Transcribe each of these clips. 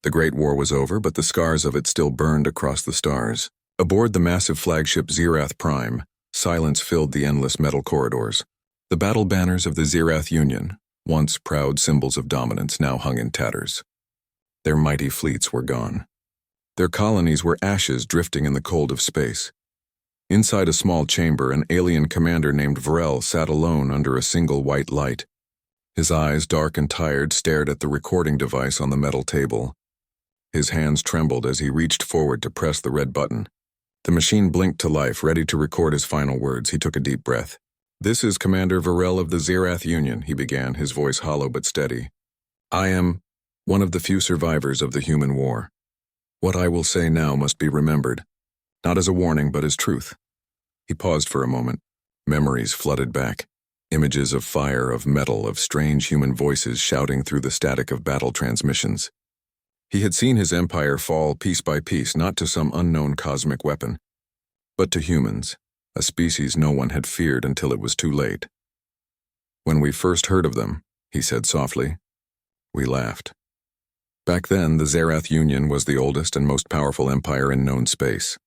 The Great War was over, but the scars of it still burned across the stars. Aboard the massive flagship SCIFI-Prime, silence filled the endless metal corridors. The battle banners of the Zerath Union, once proud symbols of dominance, now hung in tatters. Their mighty fleets were gone. Their colonies were ashes drifting in the cold of space. Inside a small chamber, an alien commander named Vrel sat alone under a single white light. His eyes, dark and tired, stared at the recording device on the metal table. His hands trembled as he reached forward to press the red button. The machine blinked to life, ready to record his final words. He took a deep breath. "This is Commander Vrel of the Zerath Union," he began, his voice hollow but steady. "I am one of the few survivors of the human war. What I will say now must be remembered, not as a warning but as truth." He paused for a moment. Memories flooded back. Images of fire, of metal, of strange human voices shouting through the static of battle transmissions. He had seen his empire fall piece by piece, not to some unknown cosmic weapon, but to humans, a species no one had feared until it was too late. "When we first heard of them," he said softly, "we laughed. Back then, the Zerath Union was the oldest and most powerful empire in known space.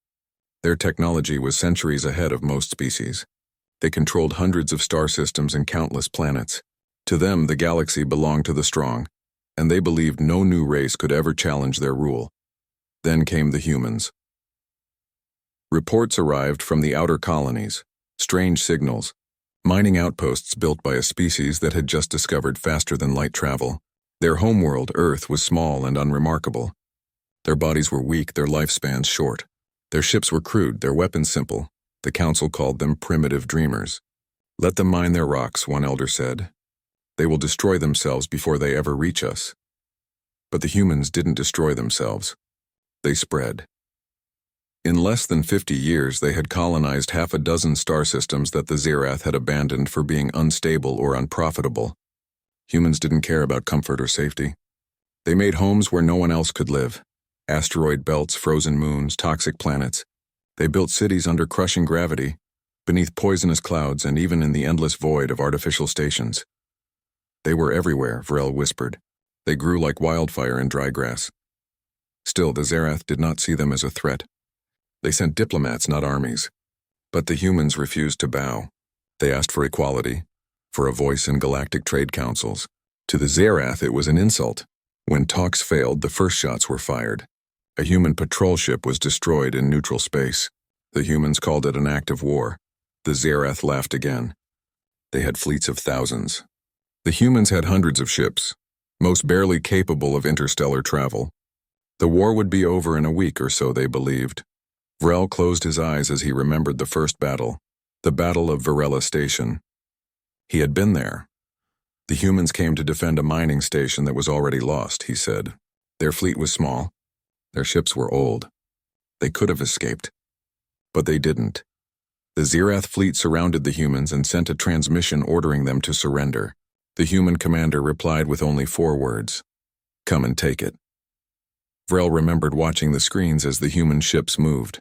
Their technology was centuries ahead of most species. They controlled hundreds of star systems and countless planets. To them, the galaxy belonged to the strong, and they believed no new race could ever challenge their rule. Then came the humans. Reports arrived from the outer colonies, strange signals, mining outposts built by a species that had just discovered faster than light travel. Their homeworld, Earth, was small and unremarkable. Their bodies were weak, their lifespans short. Their ships were crude, their weapons simple. The council called them primitive dreamers. "Let them mine their rocks," one elder said. "They will destroy themselves before they ever reach us." But the humans didn't destroy themselves. They spread. In less than 50 years, they had colonized half a dozen star systems that the Zerath had abandoned for being unstable or unprofitable. Humans didn't care about comfort or safety. They made homes where no one else could live. Asteroid belts, frozen moons, toxic planets. They built cities under crushing gravity, beneath poisonous clouds, and even in the endless void of artificial stations. They were everywhere, Vrel whispered. They grew like wildfire in dry grass. Still, the Zerath did not see them as a threat. They sent diplomats, not armies. But the humans refused to bow. They asked for equality, for a voice in galactic trade councils. To the Zerath, it was an insult. When talks failed, the first shots were fired. A human patrol ship was destroyed in neutral space. The humans called it an act of war. The Zerath laughed again. They had fleets of thousands. The humans had hundreds of ships, most barely capable of interstellar travel. The war would be over in a week or so, they believed. Vrel closed his eyes as he remembered the first battle, the Battle of Varela Station. He had been there. The humans came to defend a mining station that was already lost, he said. Their fleet was small. Their ships were old. They could have escaped. But they didn't. The Zerath fleet surrounded the humans and sent a transmission ordering them to surrender. The human commander replied with only 4 words. "Come and take it." Vrel remembered watching the screens as the human ships moved.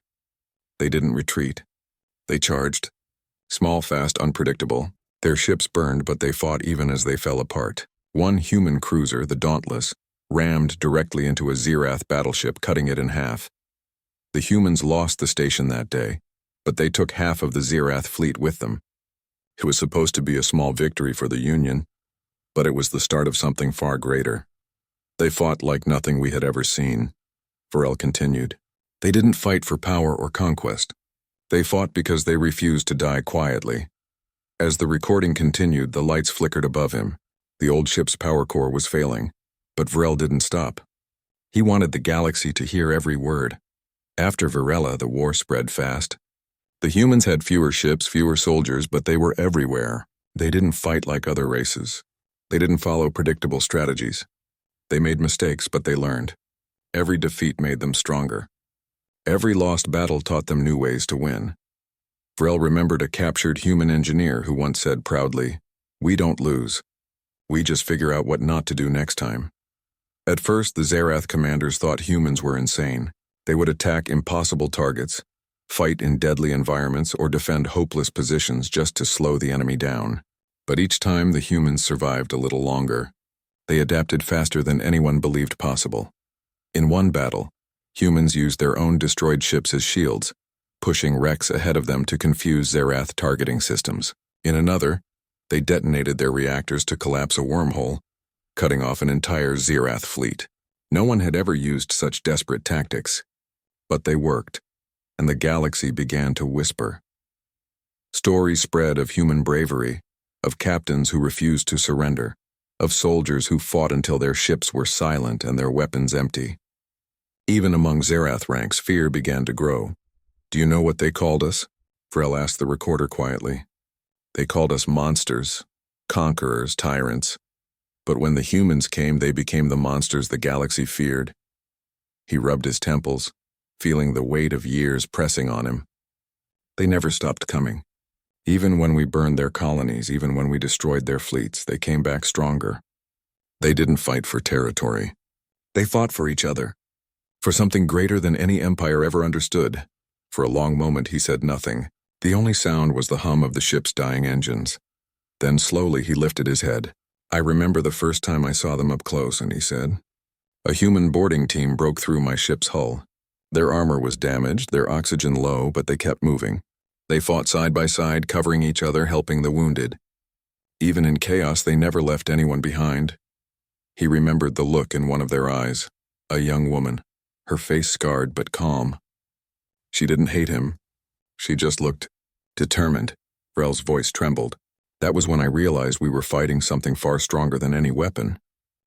They didn't retreat. They charged. Small, fast, unpredictable. Their ships burned, but they fought even as they fell apart. One human cruiser, the Dauntless, rammed directly into a Zerath battleship, cutting it in half. The humans lost the station that day, but they took half of the Zerath fleet with them. It was supposed to be a small victory for the Union, but it was the start of something far greater. They fought like nothing we had ever seen. Vrel continued. They didn't fight for power or conquest. They fought because they refused to die quietly. As the recording continued, the lights flickered above him. The old ship's power core was failing, but Vrel didn't stop. He wanted the galaxy to hear every word. After Varela, the war spread fast. The humans had fewer ships, fewer soldiers, but they were everywhere. They didn't fight like other races. They didn't follow predictable strategies. They made mistakes, but they learned. Every defeat made them stronger. Every lost battle taught them new ways to win. Vrel remembered a captured human engineer who once said proudly, "We don't lose. We just figure out what not to do next time." At first, the Zerath commanders thought humans were insane. They would attack impossible targets, fight in deadly environments, or defend hopeless positions just to slow the enemy down. But each time, the humans survived a little longer. They adapted faster than anyone believed possible. In one battle, humans used their own destroyed ships as shields, pushing wrecks ahead of them to confuse Zerath targeting systems. In another, they detonated their reactors to collapse a wormhole, cutting off an entire Zerath fleet. No one had ever used such desperate tactics, but they worked, and the galaxy began to whisper. Stories spread of human bravery, of captains who refused to surrender, of soldiers who fought until their ships were silent and their weapons empty. Even among Zerath ranks, fear began to grow. "Do you know what they called us?" Vrel asked the recorder quietly. "They called us monsters, conquerors, tyrants. But when the humans came, they became the monsters the galaxy feared." He rubbed his temples, feeling the weight of years pressing on him. "They never stopped coming. Even when we burned their colonies, even when we destroyed their fleets, they came back stronger. They didn't fight for territory. They fought for each other, for something greater than any empire ever understood." For a long moment he said nothing. The only sound was the hum of the ship's dying engines. Then slowly he lifted his head. "I remember the first time I saw them up close," and he said, "A human boarding team broke through my ship's hull. Their armor was damaged, their oxygen low, but they kept moving. They fought side by side, covering each other, helping the wounded. Even in chaos, they never left anyone behind." He remembered the look in one of their eyes, a young woman, her face scarred but calm. She didn't hate him. She just looked determined. Vrel's voice trembled. "That was when I realized we were fighting something far stronger than any weapon.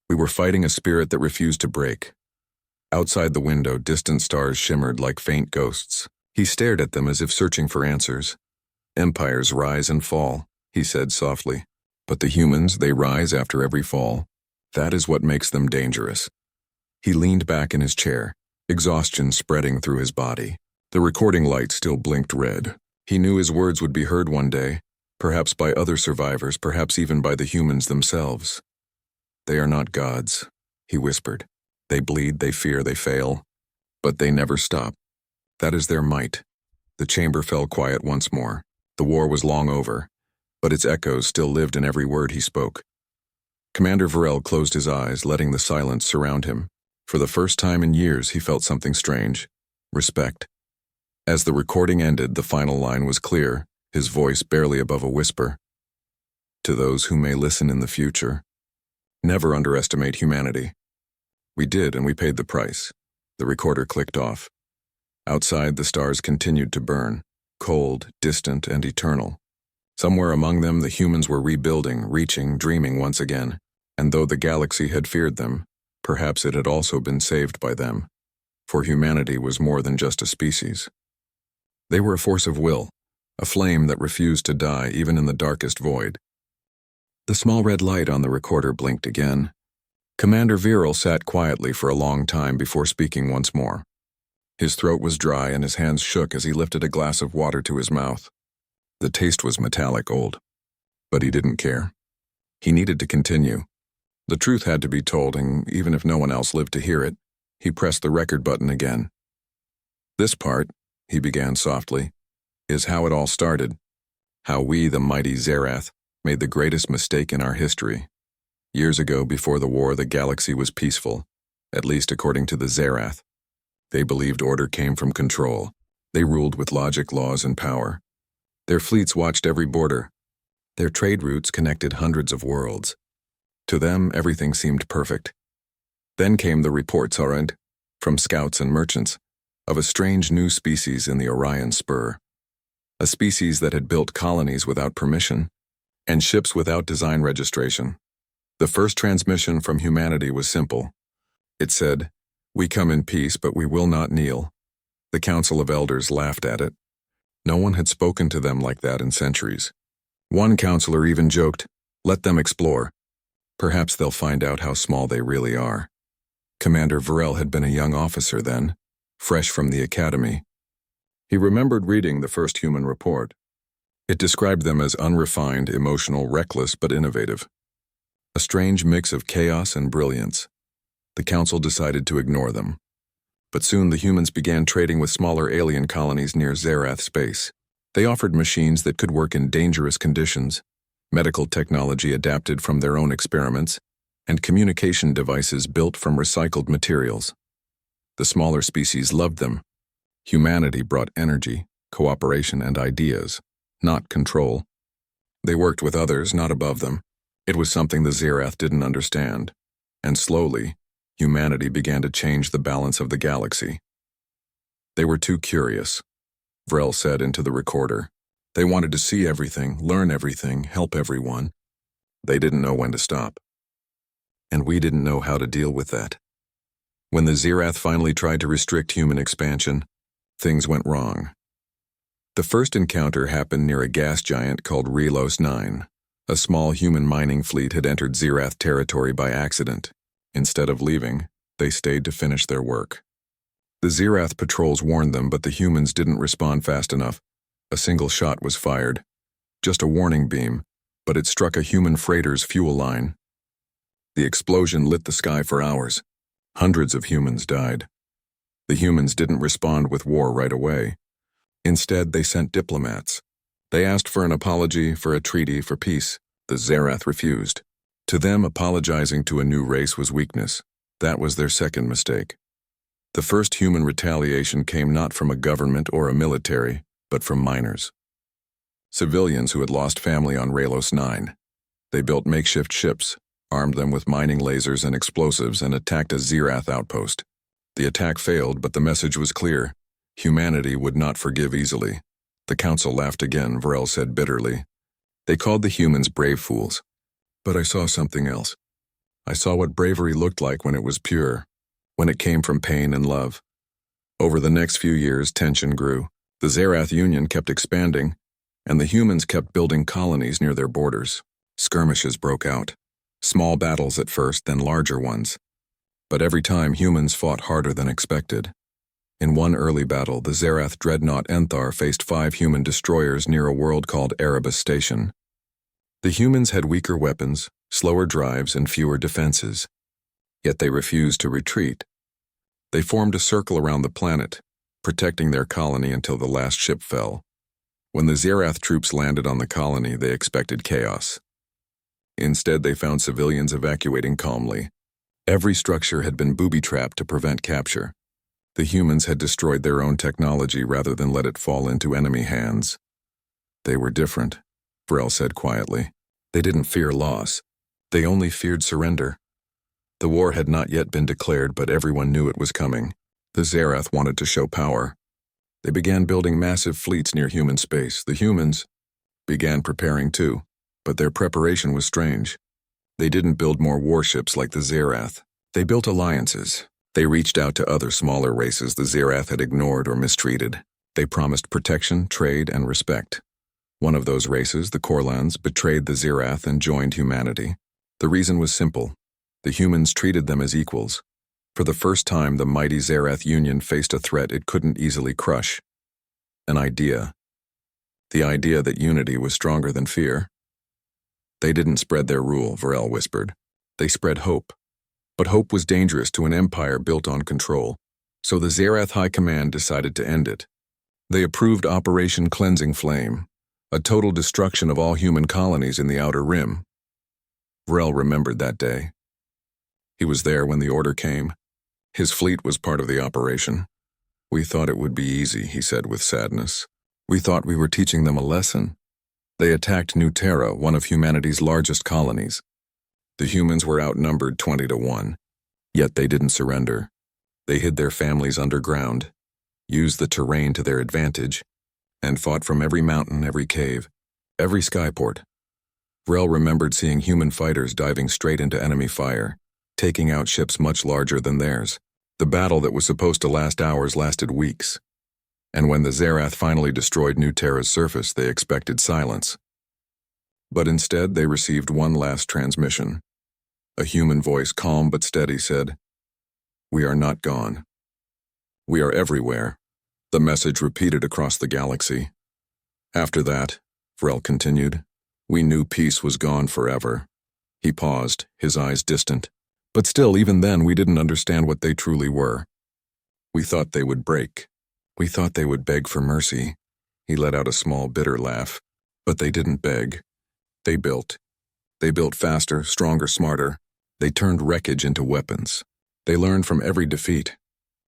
We were fighting a spirit that refused to break." Outside the window, distant stars shimmered like faint ghosts. He stared at them as if searching for answers. "Empires rise and fall," he said softly. "But the humans, they rise after every fall. That is what makes them dangerous." He leaned back in his chair, exhaustion spreading through his body. The recording light still blinked red. He knew his words would be heard one day, perhaps by other survivors, perhaps even by the humans themselves. "They are not gods," he whispered. "They bleed, they fear, they fail. But they never stop. That is their might." The chamber fell quiet once more. The war was long over, but its echoes still lived in every word he spoke. Commander Vrel closed his eyes, letting the silence surround him. For the first time in years, he felt something strange. Respect. As the recording ended, the final line was clear, his voice barely above a whisper. "To those who may listen in the future, never underestimate humanity." We did, and we paid the price. The recorder clicked off. Outside, the stars continued to burn, cold, distant, and eternal. Somewhere among them, the humans were rebuilding, reaching, dreaming once again. And though the galaxy had feared them, perhaps it had also been saved by them. For humanity was more than just a species. They were a force of will, a flame that refused to die even in the darkest void. The small red light on the recorder blinked again. Commander Vrel sat quietly for a long time before speaking once more. His throat was dry and his hands shook as he lifted a glass of water to his mouth. The taste was metallic old, but he didn't care. He needed to continue. The truth had to be told, and even if no one else lived to hear it, he pressed the record button again. "This part," he began softly, "is how it all started. How we, the mighty Zerath, made the greatest mistake in our history. Years ago, before the war, the galaxy was peaceful, at least according to the Zerath. They believed order came from control. They ruled with logic, laws, and power. Their fleets watched every border. Their trade routes connected hundreds of worlds. To them, everything seemed perfect. Then came the reports, from scouts and merchants, of a strange new species in the Orion Spur. A species that had built colonies without permission, and ships without design registration. The first transmission from humanity was simple. It said, "We come in peace, but we will not kneel." The Council of Elders laughed at it. No one had spoken to them like that in centuries. One counselor even joked, "Let them explore. Perhaps they'll find out how small they really are." Commander Vrel had been a young officer then, fresh from the academy. He remembered reading the first human report. It described them as unrefined, emotional, reckless, but innovative. A strange mix of chaos and brilliance. The Council decided to ignore them. But soon the humans began trading with smaller alien colonies near Zerath space. They offered machines that could work in dangerous conditions, medical technology adapted from their own experiments, and communication devices built from recycled materials. The smaller species loved them. Humanity brought energy, cooperation, and ideas, not control. They worked with others, not above them. It was something the Zerath didn't understand. And slowly, humanity began to change the balance of the galaxy. They were too curious, Vrel said into the recorder. They wanted to see everything, learn everything, help everyone. They didn't know when to stop. And we didn't know how to deal with that. When the Zerath finally tried to restrict human expansion, things went wrong. The first encounter happened near a gas giant called Relos 9. A small human mining fleet had entered Zerath territory by accident. Instead of leaving, they stayed to finish their work. The Zerath patrols warned them, but the humans didn't respond fast enough. A single shot was fired. Just a warning beam, but it struck a human freighter's fuel line. The explosion lit the sky for hours. Hundreds of humans died. The humans didn't respond with war right away. Instead, they sent diplomats. They asked for an apology, for a treaty, for peace. The Zerath refused. To them, apologizing to a new race was weakness. That was their second mistake. The first human retaliation came not from a government or a military, but from miners. Civilians who had lost family on Relos 9. They built makeshift ships, armed them with mining lasers and explosives, and attacked a Zerath outpost. The attack failed, but the message was clear. Humanity would not forgive easily. The council laughed again, Vrel said bitterly. They called the humans brave fools. But I saw something else. I saw what bravery looked like when it was pure, when it came from pain and love. Over the next few years, tension grew. The Zerath Union kept expanding, and the humans kept building colonies near their borders. Skirmishes broke out. Small battles at first, then larger ones. But every time, humans fought harder than expected. In one early battle, the Zerath dreadnought Enthar faced 5 human destroyers near a world called Erebus Station. The humans had weaker weapons, slower drives, and fewer defenses. Yet they refused to retreat. They formed a circle around the planet, protecting their colony until the last ship fell. When the Zerath troops landed on the colony, they expected chaos. Instead, they found civilians evacuating calmly. Every structure had been booby-trapped to prevent capture. The humans had destroyed their own technology rather than let it fall into enemy hands. They were different, Vrel said quietly. They didn't fear loss. They only feared surrender. The war had not yet been declared, but everyone knew it was coming. The Zerath wanted to show power. They began building massive fleets near human space. The humans began preparing too, but their preparation was strange. They didn't build more warships like the Zerath. They built alliances. They reached out to other smaller races the Zerath had ignored or mistreated. They promised protection, trade, and respect. One of those races, the Korlans, betrayed the Zerath and joined humanity. The reason was simple. The humans treated them as equals. For the first time, the mighty Zerath Union faced a threat it couldn't easily crush. An idea. The idea that unity was stronger than fear. They didn't spread their rule, Vrel whispered. They spread hope. But hope was dangerous to an empire built on control, so the Zerath High Command decided to end it. They approved Operation Cleansing Flame, a total destruction of all human colonies in the Outer Rim. Vrel remembered that day. He was there when the order came. His fleet was part of the operation. We thought it would be easy, he said with sadness. We thought we were teaching them a lesson. They attacked New Terra, one of humanity's largest colonies. The humans were outnumbered 20-1, yet they didn't surrender. They hid their families underground, used the terrain to their advantage, and fought from every mountain, every cave, every skyport. Vrel remembered seeing human fighters diving straight into enemy fire, taking out ships much larger than theirs. The battle that was supposed to last hours lasted weeks. And when the Zerath finally destroyed New Terra's surface, they expected silence. But instead, they received one last transmission. A human voice, calm but steady, said, "We are not gone. We are everywhere." The message repeated across the galaxy. After that, Vrel continued, we knew peace was gone forever. He paused, his eyes distant. But still, even then, we didn't understand what they truly were. We thought they would break. We thought they would beg for mercy. He let out a small, bitter laugh. But they didn't beg. They built. They built faster, stronger, smarter. They turned wreckage into weapons. They learned from every defeat.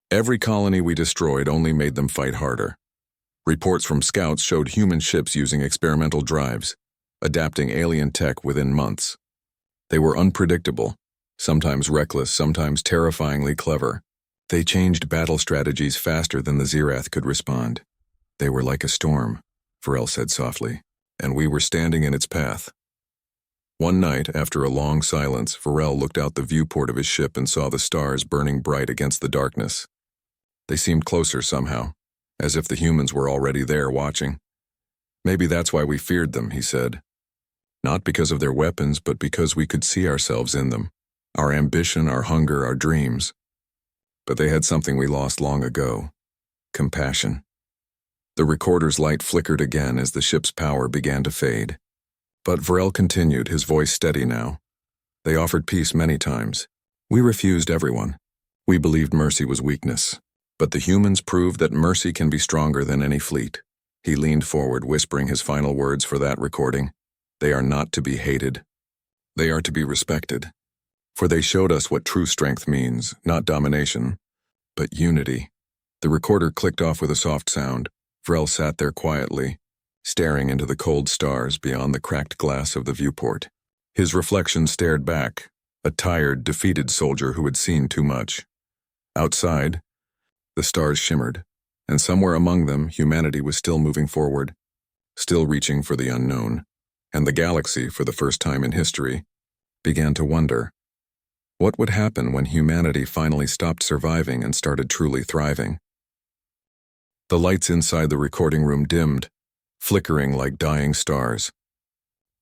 Every colony we destroyed only made them fight harder. Reports from scouts showed human ships using experimental drives, adapting alien tech within months. They were unpredictable, sometimes reckless, sometimes terrifyingly clever. They changed battle strategies faster than the Zirath could respond. They were like a storm, Varel said softly, and we were standing in its path. One night, after a long silence, Varel looked out the viewport of his ship and saw the stars burning bright against the darkness. They seemed closer somehow, as if the humans were already there watching. Maybe that's why we feared them, he said. Not because of their weapons, but because we could see ourselves in them. Our ambition, our hunger, our dreams. But they had something we lost long ago. Compassion. The recorder's light flickered again as the ship's power began to fade. But Varel continued, his voice steady now. They offered peace many times. We refused everyone. We believed mercy was weakness. But the humans proved that mercy can be stronger than any fleet. He leaned forward, whispering his final words for that recording. They are not to be hated. They are to be respected. For they showed us what true strength means, not domination, but unity. The recorder clicked off with a soft sound. Varel sat there quietly, staring into the cold stars beyond the cracked glass of the viewport. His reflection stared back, a tired, defeated soldier who had seen too much. Outside, the stars shimmered, and somewhere among them, humanity was still moving forward, still reaching for the unknown. And the galaxy, for the first time in history, began to wonder. What would happen when humanity finally stopped surviving and started truly thriving? The lights inside the recording room dimmed, flickering like dying stars.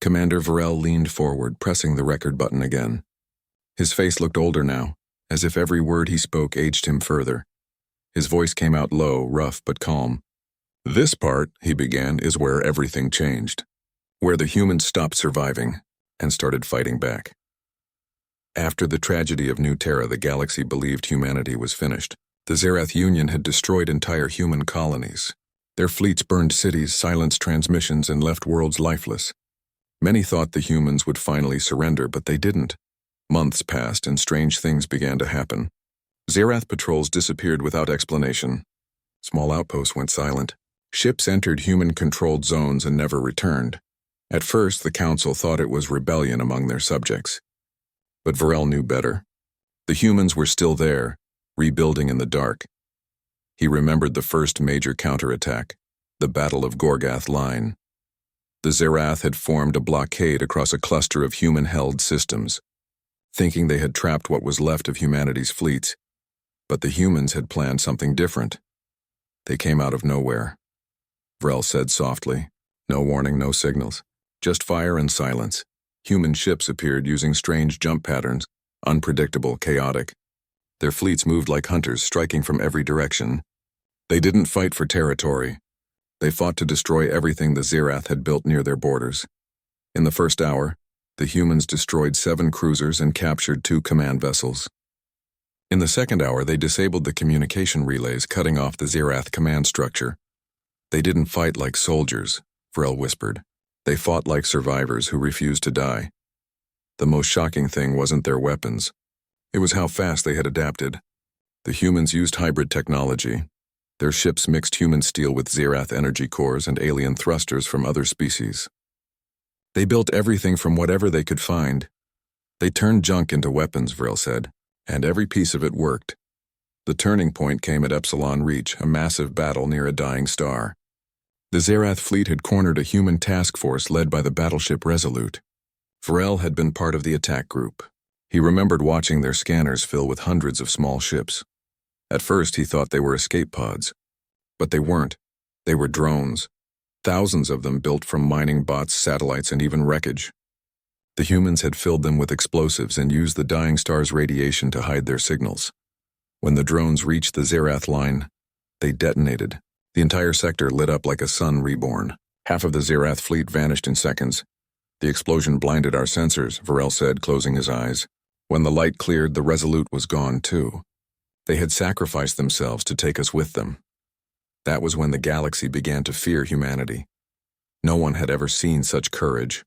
Commander Varel leaned forward, pressing the record button again. His face looked older now, as if every word he spoke aged him further. His voice came out low, rough, but calm. This part, he began, is where everything changed. Where the humans stopped surviving and started fighting back. After the tragedy of New Terra, the galaxy believed humanity was finished. The Zerath Union had destroyed entire human colonies. Their fleets burned cities, silenced transmissions, and left worlds lifeless. Many thought the humans would finally surrender, but they didn't. Months passed and strange things began to happen. Zerath patrols disappeared without explanation. Small outposts went silent. Ships entered human-controlled zones and never returned. At first, the Council thought it was rebellion among their subjects. But Varel knew better. The humans were still there, rebuilding in the dark. He remembered the first major counterattack, the Battle of Gorgath Line. The Zerath had formed a blockade across a cluster of human-held systems, thinking they had trapped what was left of humanity's fleets. But the humans had planned something different. They came out of nowhere. Varel said softly, no warning, no signals. Just fire and silence. Human ships appeared using strange jump patterns, unpredictable, chaotic. Their fleets moved like hunters, striking from every direction. They didn't fight for territory. They fought to destroy everything the Zerath had built near their borders. In the first hour, the humans destroyed 7 cruisers and captured 2 command vessels. In the second hour, they disabled the communication relays, cutting off the Zerath command structure. They didn't fight like soldiers, Varel whispered. They fought like survivors who refused to die. The most shocking thing wasn't their weapons. It was how fast they had adapted. The humans used hybrid technology. Their ships mixed human steel with Zerath energy cores and alien thrusters from other species. They built everything from whatever they could find. They turned junk into weapons, Varel said, and every piece of it worked. The turning point came at Epsilon Reach, a massive battle near a dying star. The Zerath fleet had cornered a human task force led by the battleship Resolute. Varel had been part of the attack group. He remembered watching their scanners fill with hundreds of small ships. At first, he thought they were escape pods. But they weren't. They were drones. Thousands of them built from mining bots, satellites, and even wreckage. The humans had filled them with explosives and used the dying star's radiation to hide their signals. When the drones reached the Zerath line, they detonated. The entire sector lit up like a sun reborn. Half of the Zerath fleet vanished in seconds. The explosion blinded our sensors, Varel said, closing his eyes. When the light cleared, the Resolute was gone too. They had sacrificed themselves to take us with them. That was when the galaxy began to fear humanity. No one had ever seen such courage,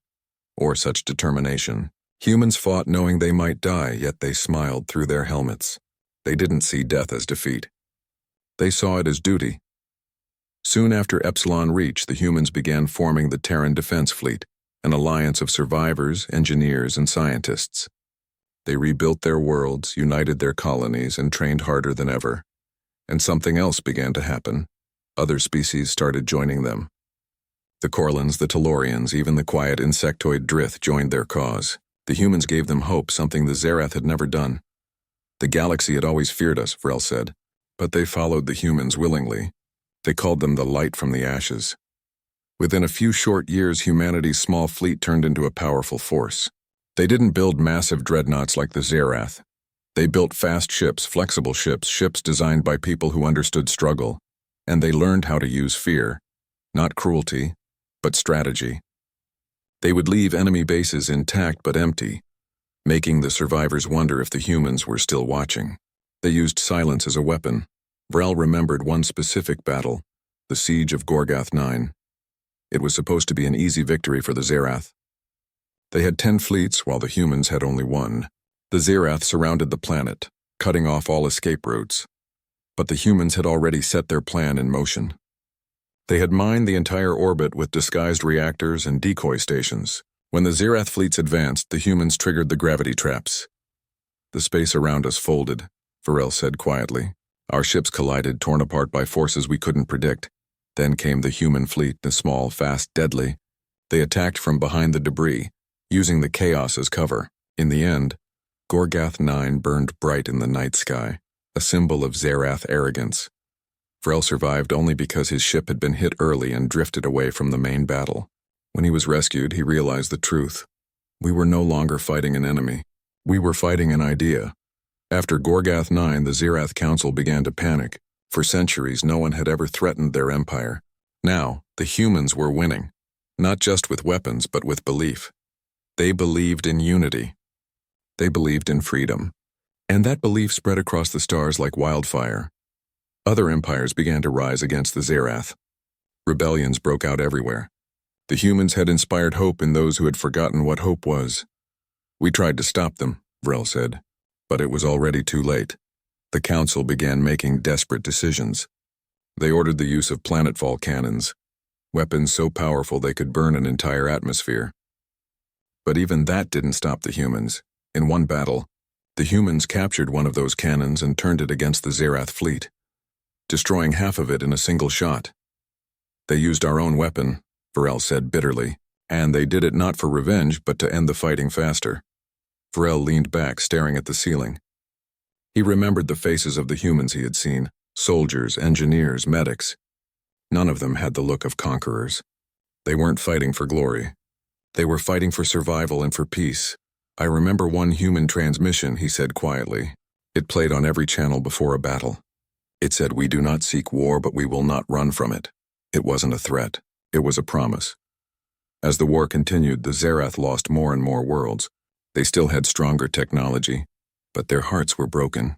or such determination. Humans fought knowing they might die, yet they smiled through their helmets. They didn't see death as defeat. They saw it as duty. Soon after Epsilon Reach, the humans began forming the Terran Defense Fleet, an alliance of survivors, engineers, and scientists. They rebuilt their worlds, united their colonies, and trained harder than ever. And something else began to happen. Other species started joining them. The Corlins, the Tellurians, even the quiet insectoid Drith joined their cause. The humans gave them hope, something the Zerath had never done. The galaxy had always feared us, Vrel said, but they followed the humans willingly. They called them the light from the ashes. Within a few short years, humanity's small fleet turned into a powerful force. They didn't build massive dreadnoughts like the Zerath. They built fast ships, flexible ships, ships designed by people who understood struggle, and they learned how to use fear, not cruelty, but strategy. They would leave enemy bases intact but empty, making the survivors wonder if the humans were still watching. They used silence as a weapon. Vrel remembered one specific battle, the Siege of Gorgath 9. It was supposed to be an easy victory for the Zerath. They had 10 fleets, while the humans had only 1. The Zerath surrounded the planet, cutting off all escape routes. But the humans had already set their plan in motion. They had mined the entire orbit with disguised reactors and decoy stations. When the Zerath fleets advanced, the humans triggered the gravity traps. The space around us folded, Vrel said quietly. Our ships collided, torn apart by forces we couldn't predict. Then came the human fleet, the small, fast, deadly. They attacked from behind the debris, using the chaos as cover. In the end, Gorgath 9 burned bright in the night sky, a symbol of Zerath arrogance. Vrel survived only because his ship had been hit early and drifted away from the main battle. When he was rescued, he realized the truth. We were no longer fighting an enemy. We were fighting an idea. After Gorgath 9, the Zerath Council began to panic. For centuries, no one had ever threatened their empire. Now, the humans were winning, not just with weapons, but with belief. They believed in unity. They believed in freedom. And that belief spread across the stars like wildfire. Other empires began to rise against the Zerath. Rebellions broke out everywhere. The humans had inspired hope in those who had forgotten what hope was. We tried to stop them, Vrel said, but it was already too late. The Council began making desperate decisions. They ordered the use of planetfall cannons, weapons so powerful they could burn an entire atmosphere. But even that didn't stop the humans. In one battle, the humans captured one of those cannons and turned it against the Zerath fleet, destroying half of it in a single shot. They used our own weapon, Vrel said bitterly, and they did it not for revenge, but to end the fighting faster. Vrel leaned back, staring at the ceiling. He remembered the faces of the humans he had seen, soldiers, engineers, medics. None of them had the look of conquerors. They weren't fighting for glory. They were fighting for survival and for peace. I remember one human transmission, he said quietly. It played on every channel before a battle. It said, "We do not seek war, but we will not run from it." It wasn't a threat. It was a promise. As the war continued, the Zerath lost more and more worlds. They still had stronger technology, but their hearts were broken.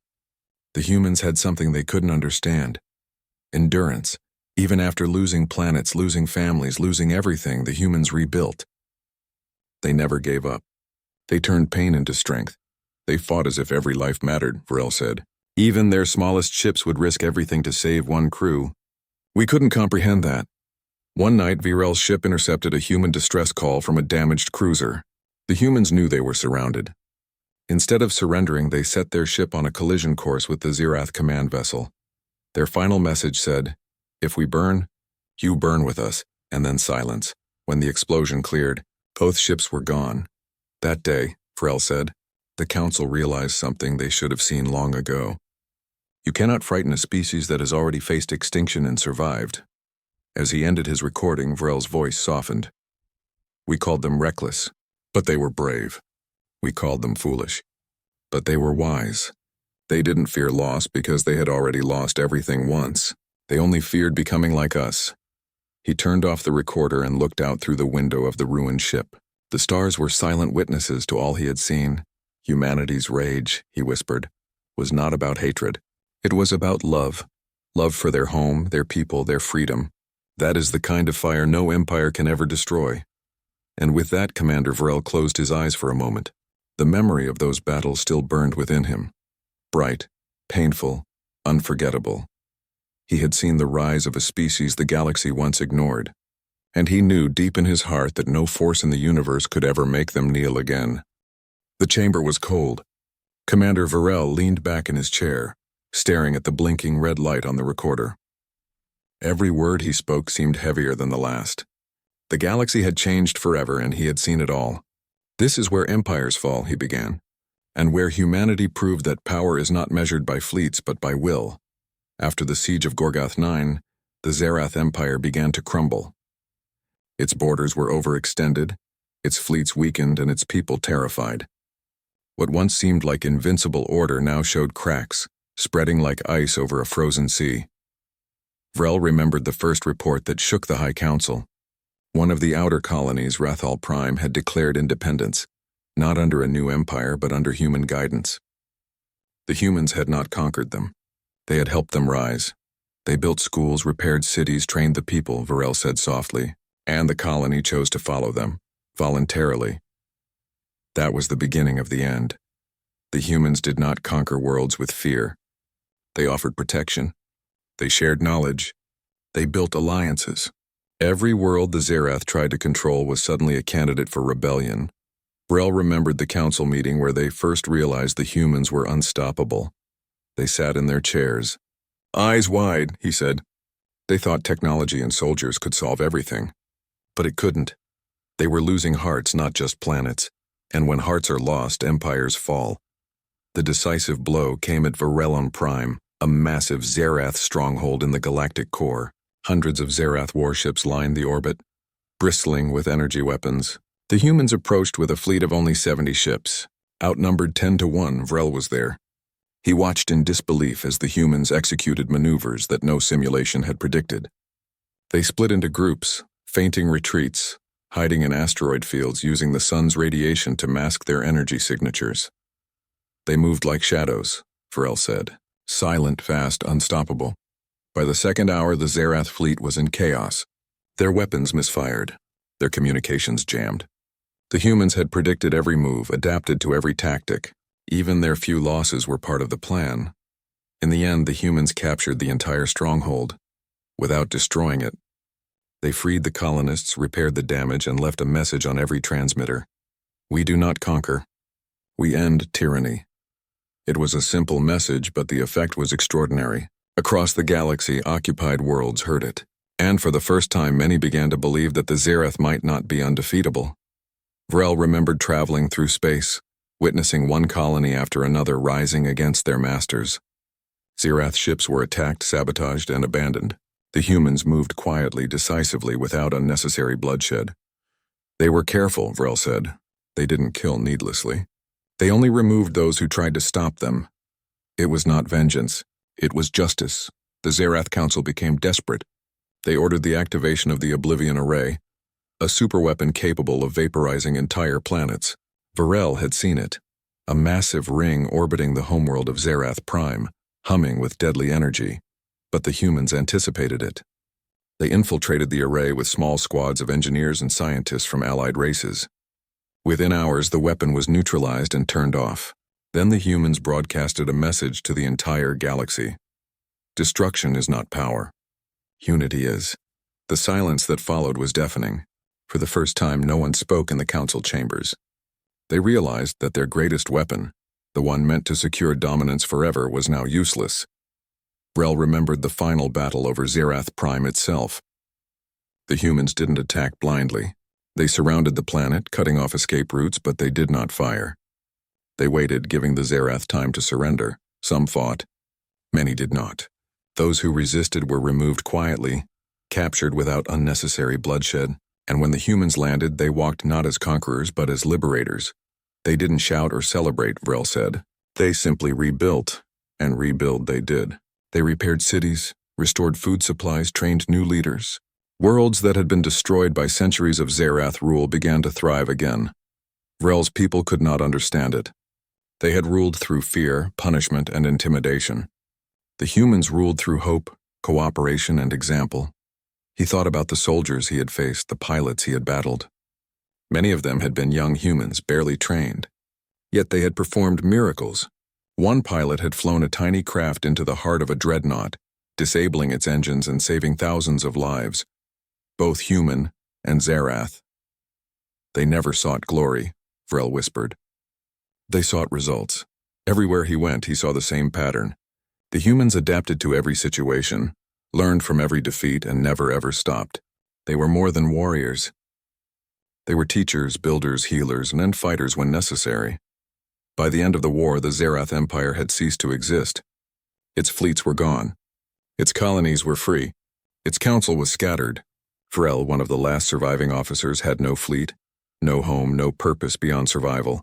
The humans had something they couldn't understand. Endurance. Even after losing planets, losing families, losing everything, the humans rebuilt. They never gave up. They turned pain into strength. They fought as if every life mattered, Vrel said. Even their smallest ships would risk everything to save one crew. We couldn't comprehend that. One night, Vrel's ship intercepted a human distress call from a damaged cruiser. The humans knew they were surrounded. Instead of surrendering, they set their ship on a collision course with the Zerath command vessel. Their final message said, "If we burn, you burn with us," and then silence. When the explosion cleared, both ships were gone. That day, Vrel said, the Council realized something they should have seen long ago. You cannot frighten a species that has already faced extinction and survived. As he ended his recording, Vrel's voice softened. We called them reckless, but they were brave. We called them foolish, but they were wise. They didn't fear loss because they had already lost everything once. They only feared becoming like us. He turned off the recorder and looked out through the window of the ruined ship. The stars were silent witnesses to all he had seen. Humanity's rage, he whispered, was not about hatred. It was about love. Love for their home, their people, their freedom. That is the kind of fire no empire can ever destroy. And with that, Commander Vrel closed his eyes for a moment. The memory of those battles still burned within him. Bright, painful, unforgettable. He had seen the rise of a species the galaxy once ignored, and he knew deep in his heart that no force in the universe could ever make them kneel again. The chamber was cold. Commander Varel leaned back in his chair, staring at the blinking red light on the recorder. Every word he spoke seemed heavier than the last. The galaxy had changed forever, and he had seen it all. "This is where empires fall," he began, "and where humanity proved that power is not measured by fleets but by will. After the siege of Gorgoth 9, the Zerath Empire began to crumble. Its borders were overextended, its fleets weakened, and its people terrified. What once seemed like invincible order now showed cracks, spreading like ice over a frozen sea." Vrel remembered the first report that shook the High Council. One of the outer colonies, Rathal Prime, had declared independence, not under a new empire but under human guidance. The humans had not conquered them. They had helped them rise. They built schools, repaired cities, trained the people, Varel said softly, and the colony chose to follow them, voluntarily. That was the beginning of the end. The humans did not conquer worlds with fear. They offered protection. They shared knowledge. They built alliances. Every world the Zerath tried to control was suddenly a candidate for rebellion. Vrel remembered the council meeting where they first realized the humans were unstoppable. They sat in their chairs. "Eyes wide," he said. They thought technology and soldiers could solve everything. But it couldn't. They were losing hearts, not just planets. And when hearts are lost, empires fall. The decisive blow came at Varellon Prime, a massive Zerath stronghold in the galactic core. Hundreds of Zerath warships lined the orbit, bristling with energy weapons. The humans approached with a fleet of only 70 ships. Outnumbered 10 to 1, Vrel was there. He watched in disbelief as the humans executed maneuvers that no simulation had predicted. They split into groups, feinting retreats, hiding in asteroid fields using the sun's radiation to mask their energy signatures. They moved like shadows, Vrel said. Silent, fast, unstoppable. By the second hour, the Zerath fleet was in chaos. Their weapons misfired. Their communications jammed. The humans had predicted every move, adapted to every tactic. Even their few losses were part of the plan. In the end, the humans captured the entire stronghold, without destroying it. They freed the colonists, repaired the damage, and left a message on every transmitter. "We do not conquer. We end tyranny." It was a simple message, but the effect was extraordinary. Across the galaxy, occupied worlds heard it. And for the first time, many began to believe that the Zerath might not be undefeatable. Vrel remembered traveling through space, witnessing one colony after another rising against their masters. Zerath ships were attacked, sabotaged, and abandoned. The humans moved quietly, decisively, without unnecessary bloodshed. They were careful, Vrel said. They didn't kill needlessly. They only removed those who tried to stop them. It was not vengeance. It was justice. The Zerath Council became desperate. They ordered the activation of the Oblivion Array, a superweapon capable of vaporizing entire planets. Varel had seen it, a massive ring orbiting the homeworld of Zerath Prime, humming with deadly energy. But the humans anticipated it. They infiltrated the array with small squads of engineers and scientists from allied races. Within hours, the weapon was neutralized and turned off. Then the humans broadcasted a message to the entire galaxy. Destruction is not power. Unity is. The silence that followed was deafening. For the first time, no one spoke in the council chambers. They realized that their greatest weapon, the one meant to secure dominance forever, was now useless. Vrel remembered the final battle over Zerath Prime itself. The humans didn't attack blindly. They surrounded the planet, cutting off escape routes, but they did not fire. They waited, giving the Zerath time to surrender. Some fought. Many did not. Those who resisted were removed quietly, captured without unnecessary bloodshed, and when the humans landed, they walked not as conquerors but as liberators. They didn't shout or celebrate, Vrel said. They simply rebuilt, and rebuild they did. They repaired cities, restored food supplies, trained new leaders. Worlds that had been destroyed by centuries of Zerath rule began to thrive again. Vrel's people could not understand it. They had ruled through fear, punishment, and intimidation. The humans ruled through hope, cooperation, and example. He thought about the soldiers he had faced, the pilots he had battled. Many of them had been young humans, barely trained. Yet they had performed miracles. One pilot had flown a tiny craft into the heart of a dreadnought, disabling its engines and saving thousands of lives, both human and Zerath. They never sought glory, Vrel whispered. They sought results. Everywhere he went, he saw the same pattern. The humans adapted to every situation, learned from every defeat, and never ever stopped. They were more than warriors. They were teachers, builders, healers, and then fighters when necessary. By the end of the war, the Zerath Empire had ceased to exist. Its fleets were gone. Its colonies were free. Its council was scattered. Vrel, one of the last surviving officers, had no fleet, no home, no purpose beyond survival.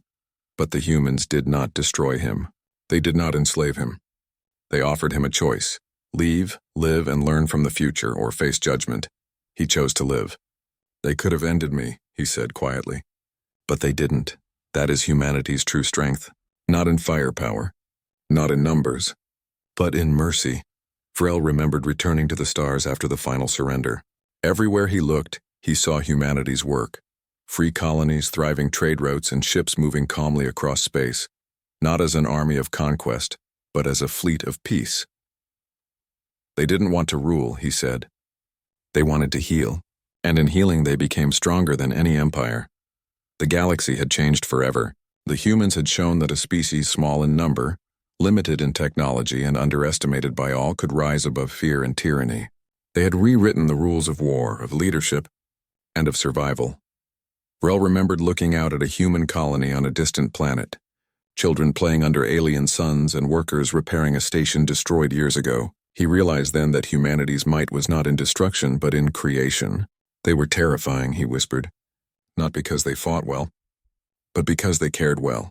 But the humans did not destroy him. They did not enslave him. They offered him a choice: leave, live, and learn from the future, or face judgment. He chose to live. They could have ended me, he said quietly. But they didn't. That is humanity's true strength. Not in firepower, not in numbers, but in mercy. Vrel remembered returning to the stars after the final surrender. Everywhere he looked, he saw humanity's work. Free colonies, thriving trade routes, and ships moving calmly across space, not as an army of conquest, but as a fleet of peace. They didn't want to rule, he said. They wanted to heal, and in healing they became stronger than any empire. The galaxy had changed forever. The humans had shown that a species small in number, limited in technology, and underestimated by all could rise above fear and tyranny. They had rewritten the rules of war, of leadership, and of survival. Vrel remembered looking out at a human colony on a distant planet, children playing under alien suns and workers repairing a station destroyed years ago. He realized then that humanity's might was not in destruction, but in creation. They were terrifying, he whispered, not because they fought well, but because they cared well,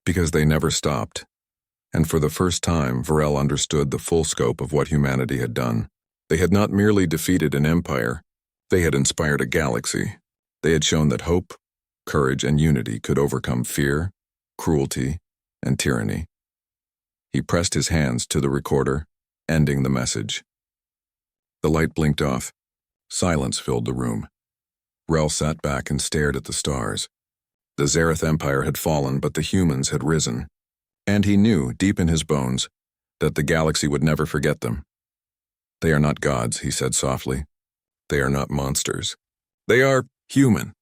because they never stopped. And for the first time, Vrel understood the full scope of what humanity had done. They had not merely defeated an empire, they had inspired a galaxy. They had shown that hope, courage, and unity could overcome fear, cruelty, and tyranny. He pressed his hands to the recorder, ending the message. The light blinked off. Silence filled the room. Vrel sat back and stared at the stars. The Zerath Empire had fallen, but the humans had risen. And he knew, deep in his bones, that the galaxy would never forget them. They are not gods, he said softly. They are not monsters. They are human.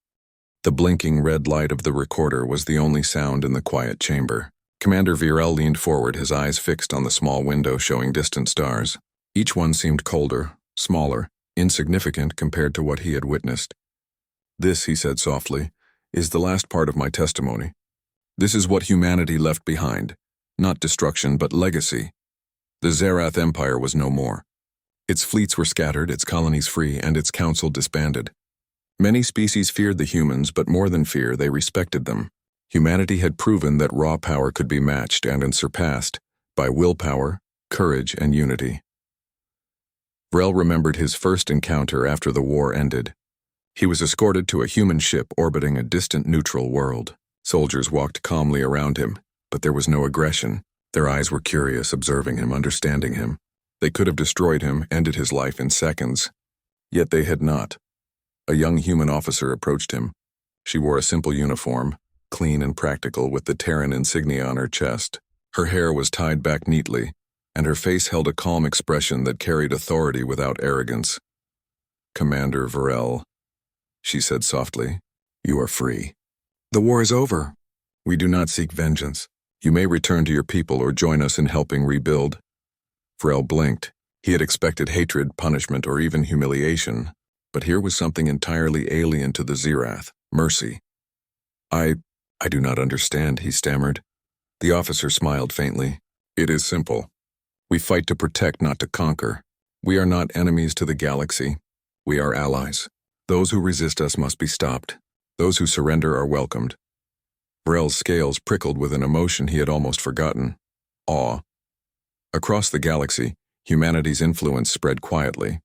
The blinking red light of the recorder was the only sound in the quiet chamber. Commander Vrel leaned forward, his eyes fixed on the small window showing distant stars. Each one seemed colder, smaller, insignificant compared to what he had witnessed. This, he said softly, is the last part of my testimony. This is what humanity left behind. Not destruction, but legacy. The Zerath Empire was no more. Its fleets were scattered, its colonies free, and its council disbanded. Many species feared the humans, but more than fear, they respected them. Humanity had proven that raw power could be matched and surpassed by willpower, courage, and unity. Vrel remembered his first encounter after the war ended. He was escorted to a human ship orbiting a distant neutral world. Soldiers walked calmly around him, but there was no aggression. Their eyes were curious, observing him, understanding him. They could have destroyed him, ended his life in seconds. Yet they had not. A young human officer approached him. She wore a simple uniform, clean and practical, with the Terran insignia on her chest. Her hair was tied back neatly, and her face held a calm expression that carried authority without arrogance. "Commander Vrel," she said softly, "you are free. The war is over. We do not seek vengeance. You may return to your people or join us in helping rebuild." Vrel blinked. He had expected hatred, punishment, or even humiliation, but here was something entirely alien to the Zerath: mercy. I do not understand," he stammered. The officer smiled faintly. "It is simple. We fight to protect, not to conquer. We are not enemies to the galaxy. We are allies. Those who resist us must be stopped. Those who surrender are welcomed." Vrel's scales prickled with an emotion he had almost forgotten: awe. Across the galaxy, humanity's influence spread quietly.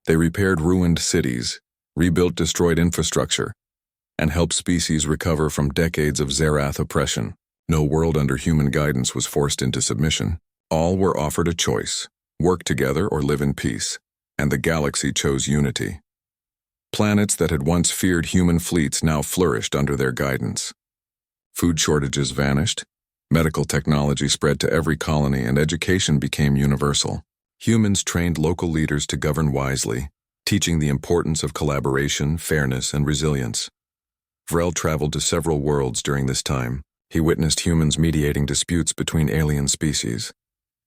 They repaired ruined cities, rebuilt destroyed infrastructure, and helped species recover from decades of Zerath oppression. No world under human guidance was forced into submission. All were offered a choice: work together or live in peace, and the galaxy chose unity. Planets that had once feared human fleets now flourished under their guidance. Food shortages vanished, medical technology spread to every colony, and education became universal. Humans trained local leaders to govern wisely, teaching the importance of collaboration, fairness, and resilience. Vrel traveled to several worlds during this time. He witnessed humans mediating disputes between alien species,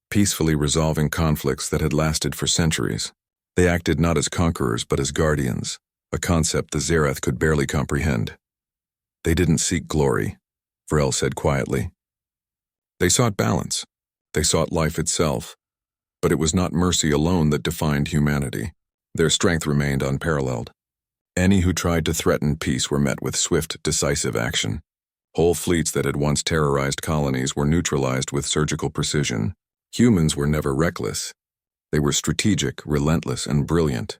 peacefully resolving conflicts that had lasted for centuries. They acted not as conquerors but as guardians, a concept the Zerath could barely comprehend. They didn't seek glory, Vrel said quietly. They sought balance. They sought life itself. But it was not mercy alone that defined humanity. Their strength remained unparalleled. Any who tried to threaten peace were met with swift, decisive action. Whole fleets that had once terrorized colonies were neutralized with surgical precision. Humans were never reckless. They were strategic, relentless, and brilliant.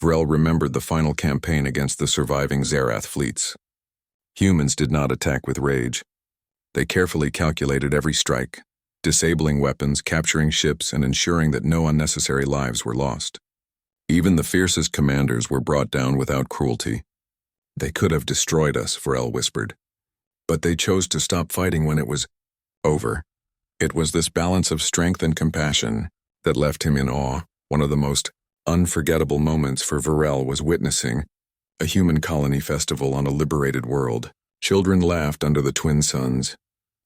Vrel remembered the final campaign against the surviving Zerath fleets. Humans did not attack with rage. They carefully calculated every strike, disabling weapons, capturing ships, and ensuring that no unnecessary lives were lost. Even the fiercest commanders were brought down without cruelty. They could have destroyed us, Vrel whispered. But they chose to stop fighting when it was over. It was this balance of strength and compassion that left him in awe. One of the most unforgettable moments for Vrel was witnessing a human colony festival on a liberated world. Children laughed under the twin suns,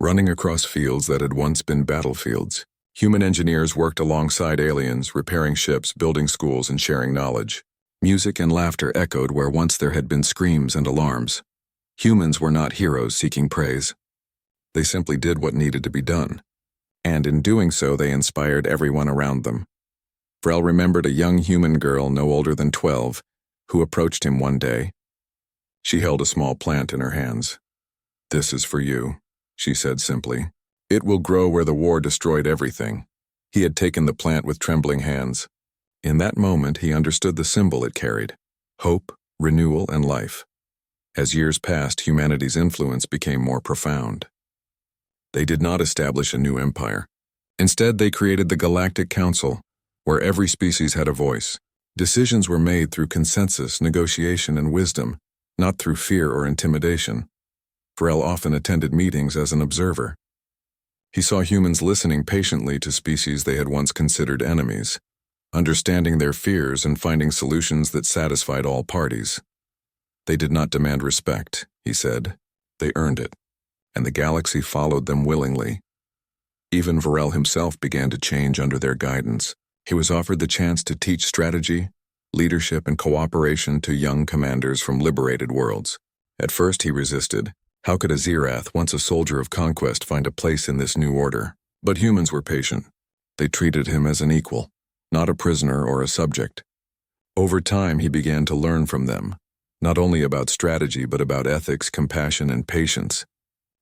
running across fields that had once been battlefields. Human engineers worked alongside aliens, repairing ships, building schools, and sharing knowledge. Music and laughter echoed where once there had been screams and alarms. Humans were not heroes seeking praise. They simply did what needed to be done. And in doing so, they inspired everyone around them. Vrel remembered a young human girl no older than 12 who approached him one day. She held a small plant in her hands. "This is for you," she said simply. "It will grow where the war destroyed everything." He had taken the plant with trembling hands. In that moment, he understood the symbol it carried: hope, renewal, and life. As years passed, humanity's influence became more profound. They did not establish a new empire. Instead, they created the Galactic Council, where every species had a voice. Decisions were made through consensus, negotiation, and wisdom, not through fear or intimidation. Vrel often attended meetings as an observer. He saw humans listening patiently to species they had once considered enemies, understanding their fears and finding solutions that satisfied all parties. They did not demand respect, he said. They earned it, and the galaxy followed them willingly. Even Vrel himself began to change under their guidance. He was offered the chance to teach strategy, leadership, and cooperation to young commanders from liberated worlds. At first he resisted. How could a Zerath, once a soldier of conquest, find a place in this new order? But humans were patient. They treated him as an equal, not a prisoner or a subject. Over time, he began to learn from them, not only about strategy but about ethics, compassion, and patience.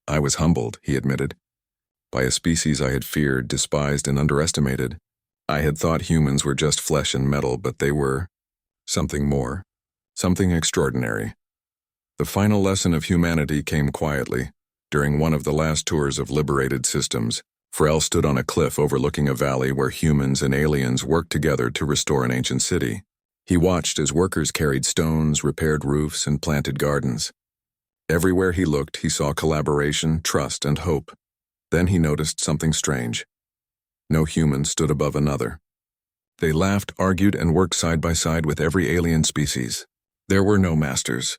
"I was humbled," he admitted, "by a species I had feared, despised, and underestimated. I had thought humans were just flesh and metal, but they were something more, something extraordinary." The final lesson of humanity came quietly. During one of the last tours of liberated systems, Vrel stood on a cliff overlooking a valley where humans and aliens worked together to restore an ancient city. He watched as workers carried stones, repaired roofs, and planted gardens. Everywhere he looked, he saw collaboration, trust, and hope. Then he noticed something strange. No human stood above another. They laughed, argued, and worked side by side with every alien species. There were no masters.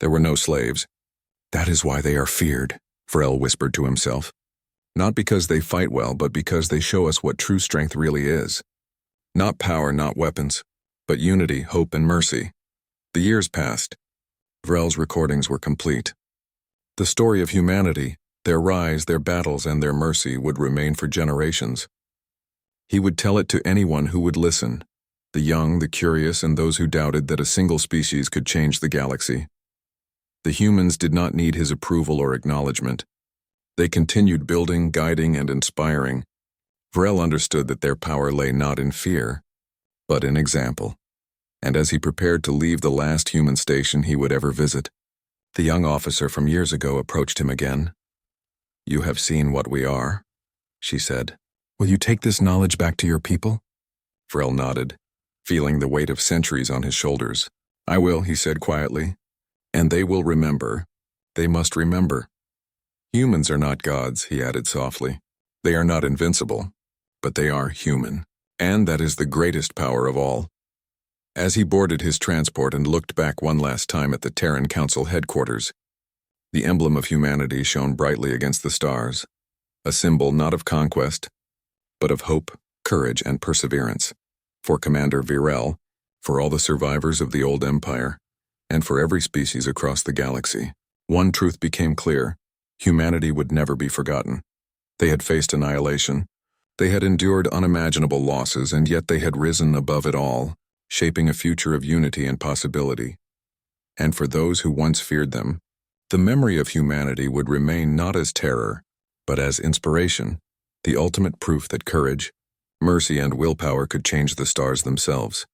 There were no slaves. "That is why they are feared," Vrel whispered to himself. "Not because they fight well, but because they show us what true strength really is. Not power, not weapons, but unity, hope, and mercy." The years passed. Vrel's recordings were complete. The story of humanity, their rise, their battles, and their mercy would remain for generations. He would tell it to anyone who would listen, the young, the curious, and those who doubted that a single species could change the galaxy. The humans did not need his approval or acknowledgement. They continued building, guiding, and inspiring. Vrel understood that their power lay not in fear, but in example. And as he prepared to leave the last human station he would ever visit, the young officer from years ago approached him again. "You have seen what we are," she said. "Will you take this knowledge back to your people?" Vrel nodded, feeling the weight of centuries on his shoulders. "I will," he said quietly. "And they will remember. They must remember. Humans are not gods," he added softly. "They are not invincible, but they are human." And that is the greatest power of all. As he boarded his transport and looked back one last time at the Terran Council headquarters, the emblem of humanity shone brightly against the stars, a symbol not of conquest, but of hope, courage, and perseverance. For Commander Virel, for all the survivors of the old empire, and for every species across the galaxy, one truth became clear: humanity would never be forgotten. They had faced annihilation. They had endured unimaginable losses, and yet they had risen above it all, shaping a future of unity and possibility. And for those who once feared them, the memory of humanity would remain not as terror, but as inspiration, the ultimate proof that courage, mercy, and willpower could change the stars themselves.